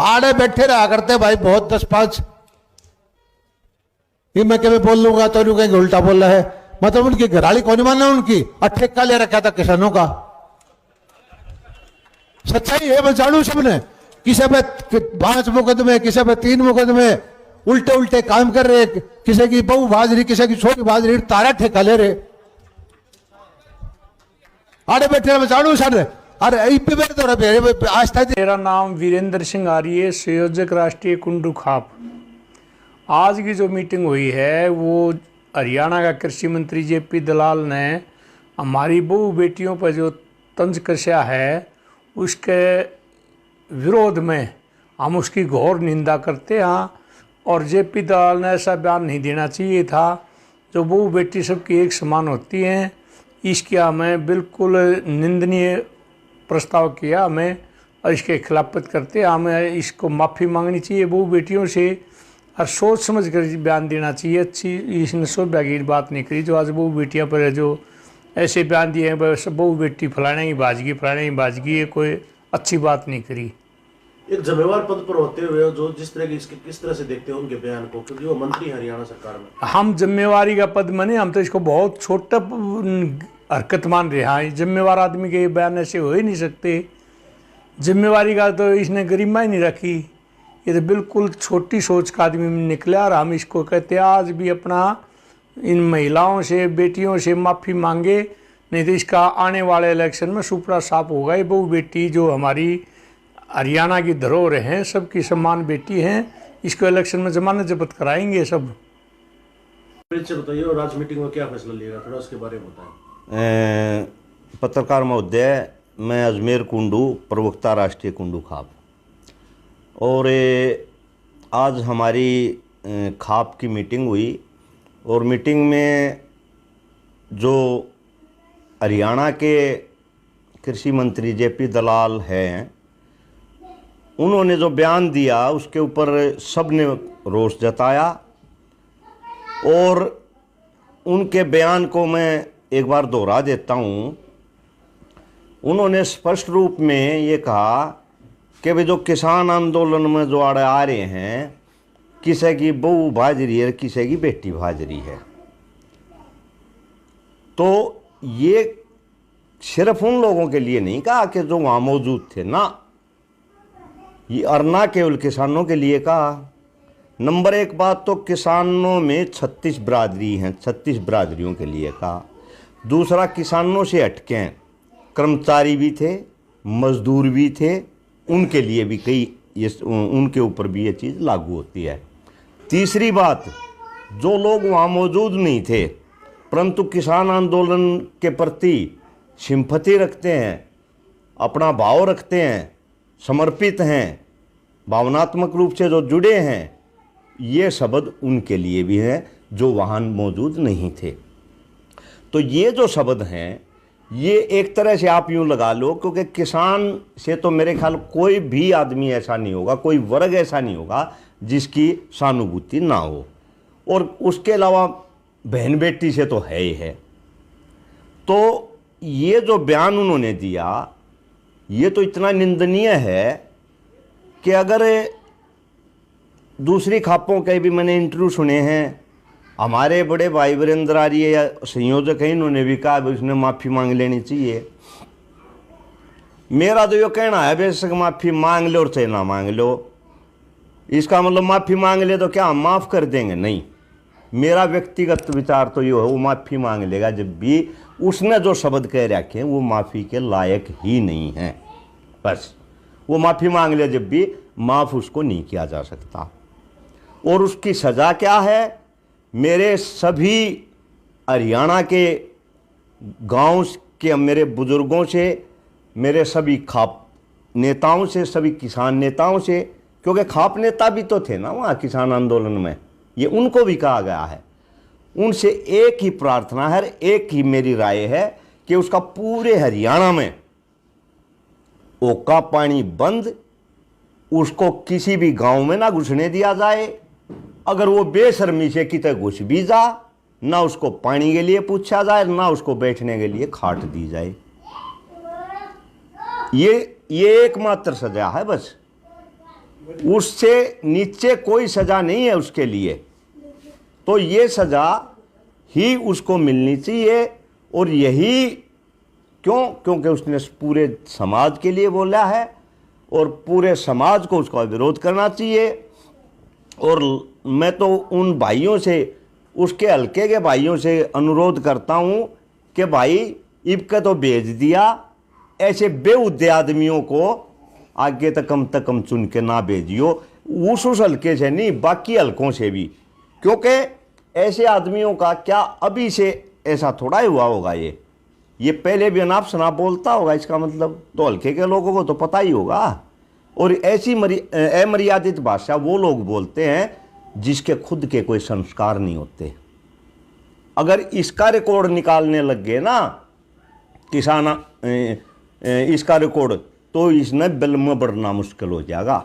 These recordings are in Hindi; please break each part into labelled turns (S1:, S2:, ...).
S1: आड़े बैठे रहा करते भाई बहुत 10-5। ये मैं कभी बोल लूंगा तो नहीं कहेंगे उल्टा बोल रहा है। मतलब उनकी घराली कौन मानना उनकी, और ठेका ले रखा था किसानों का। सच्चाई है, मैं जानू सबने। किसी पे 5 मुकदमे, किसी पे 3 मुकदमे, उल्टे उल्टे काम कर रहे। किसी की बहू भाजरी, किसी की छोटी भाजरी, तारा ठेका ले रहे। आड़े बैठे मैं जानू सर। अरे तो आज तक।
S2: मेरा नाम वीरेंद्र सिंह आर्य, संयोजक राष्ट्रीय कुंडू खाप। आज की जो मीटिंग हुई है वो हरियाणा का कृषि मंत्री जेपी दलाल ने हमारी बहू बेटियों पर जो तंज कसा है उसके विरोध में हम उसकी घोर निंदा करते हैं। और जेपी दलाल ने ऐसा बयान नहीं देना चाहिए था। जो बहू बेटी सबकी एक समान होती हैं, इसकी हमें बिल्कुल निंदनीय प्रस्ताव किया हमें, और इसके खिलाफत करते हमें इसको माफ़ी मांगनी चाहिए बहू बेटियों से, और सोच समझ कर बयान देना चाहिए। अच्छी इसने सौभाग्य की बात नहीं करी जो आज बहू बेटियां पर जो ऐसे बयान दिए हैं, बस बहू बेटी फलाने की बाजगी, ये कोई अच्छी बात नहीं करी।
S3: एक जिम्मेवार पद पर होते हुए जो जिस तरह की किस तरह से देखते हो उनके बयान को, क्योंकि वो मंत्री हरियाणा सरकार में।
S2: हम जिम्मेवारी का पद माने, हम तो इसको बहुत छोटा हरकत मान रहे हैं। जिम्मेवार आदमी के बयान ऐसे हो ही नहीं सकते। जिम्मेवारी का तो इसने गरिमा ही नहीं रखी। ये तो बिल्कुल छोटी सोच का आदमी निकला, और हम इसको कहते हैं आज भी अपना इन महिलाओं से, बेटियों से माफ़ी मांगे, नहीं तो इसका आने वाले इलेक्शन में सुपड़ा साफ होगा। ये बहू बेटी जो हमारी हरियाणा की धरोहर हैं, सबकी सम्मान बेटी हैं, इसको इलेक्शन में जमानत जब्त कराएंगे सब।
S3: बताइए, और आज मीटिंग में क्या फैसला लिएगा, थोड़ा उसके बारे में बताएं।
S4: पत्रकार महोदय, मैं अजमेर कुंडू, प्रवक्ता राष्ट्रीय कुंडू खाप। और आज हमारी खाप की मीटिंग हुई, और मीटिंग में जो हरियाणा के कृषि मंत्री जेपी दलाल हैं, उन्होंने जो बयान दिया उसके ऊपर सब ने रोष जताया। और उनके बयान को मैं एक बार दोहरा देता हूँ। उन्होंने स्पष्ट रूप में ये कहा कि वे जो किसान आंदोलन में जो आड़े आ रहे हैं, किसी की बहू भाजरी है, किसी की बेटी भाजरी है, तो ये सिर्फ उन लोगों के लिए नहीं कहा कि जो वहाँ मौजूद थे ना, ये और ना केवल किसानों के लिए कहा। नंबर 1 बात तो किसानों में 36 बिरादरी हैं, 36 बिरादरियों के लिए कहा। दूसरा, किसानों से हटके कर्मचारी भी थे, मजदूर भी थे, उनके लिए भी उनके ऊपर भी ये चीज़ लागू होती है। तीसरी बात, जो लोग वहाँ मौजूद नहीं थे परंतु किसान आंदोलन के प्रति सिंपैथी रखते हैं, अपना भाव रखते हैं, समर्पित हैं, भावनात्मक रूप से जो जुड़े हैं, ये शब्द उनके लिए भी हैं जो वहाँ मौजूद नहीं थे। तो ये जो शब्द हैं, ये एक तरह से आप यूँ लगा लो, क्योंकि किसान से तो मेरे ख्याल कोई भी आदमी ऐसा नहीं होगा, कोई वर्ग ऐसा नहीं होगा जिसकी सहानुभूति ना हो। और उसके अलावा बहन बेटी से तो है ही है। तो ये जो बयान उन्होंने दिया, ये तो इतना निंदनीय है कि अगर दूसरी खापों के भी मैंने इंटरव्यू सुने हैं, हमारे बड़े भाई वीरेंद्र आर्य संयोजक हैं, इन्होंने भी कहा उसने माफ़ी मांग लेनी चाहिए। मेरा तो ये कहना है बेशक माफ़ी मांग लो और चाहे ना मांग लो, इसका मतलब माफ़ी मांग ले तो क्या हम माफ़ कर देंगे? नहीं, मेरा व्यक्तिगत विचार तो ये है, वो माफ़ी मांग लेगा जब भी उसने जो शब्द कह रखे हैं वो माफ़ी के लायक ही नहीं है। बस वो माफ़ी मांग ले जब भी, माफ़ उसको नहीं किया जा सकता। और उसकी सज़ा क्या है? मेरे सभी हरियाणा के गांव के मेरे बुज़ुर्गों से, मेरे सभी खाप नेताओं से, सभी किसान नेताओं से, क्योंकि खाप नेता भी तो थे ना वहाँ किसान आंदोलन में, ये उनको भी कहा गया है। उनसे एक ही प्रार्थना है, एक ही मेरी राय है कि उसका पूरे हरियाणा में ओका पानी बंद, उसको किसी भी गांव में ना घुसने दिया जाए। अगर वो बेशर्मी से कितने घुस भी जा, ना उसको पानी के लिए पूछा जाए, ना उसको बैठने के लिए खाट दी जाए। ये एकमात्र सजा है बस। उससे नीचे कोई सजा नहीं है उसके लिए। तो ये सजा ही उसको मिलनी चाहिए। और यही क्योंकि उसने पूरे समाज के लिए बोला है और पूरे समाज को उसका विरोध करना चाहिए। और मैं तो उन भाइयों से, उसके हल्के के भाइयों से अनुरोध करता हूँ कि भाई इबका तो भेज दिया, ऐसे बेहुदे आदमियों को आगे तक कम चुन के ना भेजियो, उस हल्के से नहीं, बाकी हल्कों से भी। क्योंकि ऐसे आदमियों का क्या अभी से ऐसा थोड़ा ही हुआ होगा, ये पहले भी अनाप शनाप बोलता होगा, इसका मतलब तो हल्के के लोगों को तो पता ही होगा। और ऐसी अमर्यादित भाषा वो लोग बोलते हैं जिसके खुद के कोई संस्कार नहीं होते। अगर इसका रिकॉर्ड निकालने लग गए ना किसान इसका रिकॉर्ड, तो इसने बिल में बढ़ना मुश्किल हो जाएगा।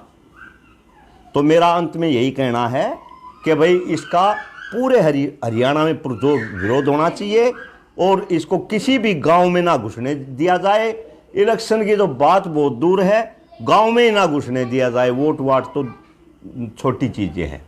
S4: तो मेरा अंत में यही कहना है कि भाई इसका पूरे हरियाणा में पुरजोर विरोध होना चाहिए और इसको किसी भी गांव में ना घुसने दिया जाए। इलेक्शन की तो बात बहुत दूर है, गांव में ही ना घुसने दिया जाए। वोट वाट तो छोटी चीज़ें हैं।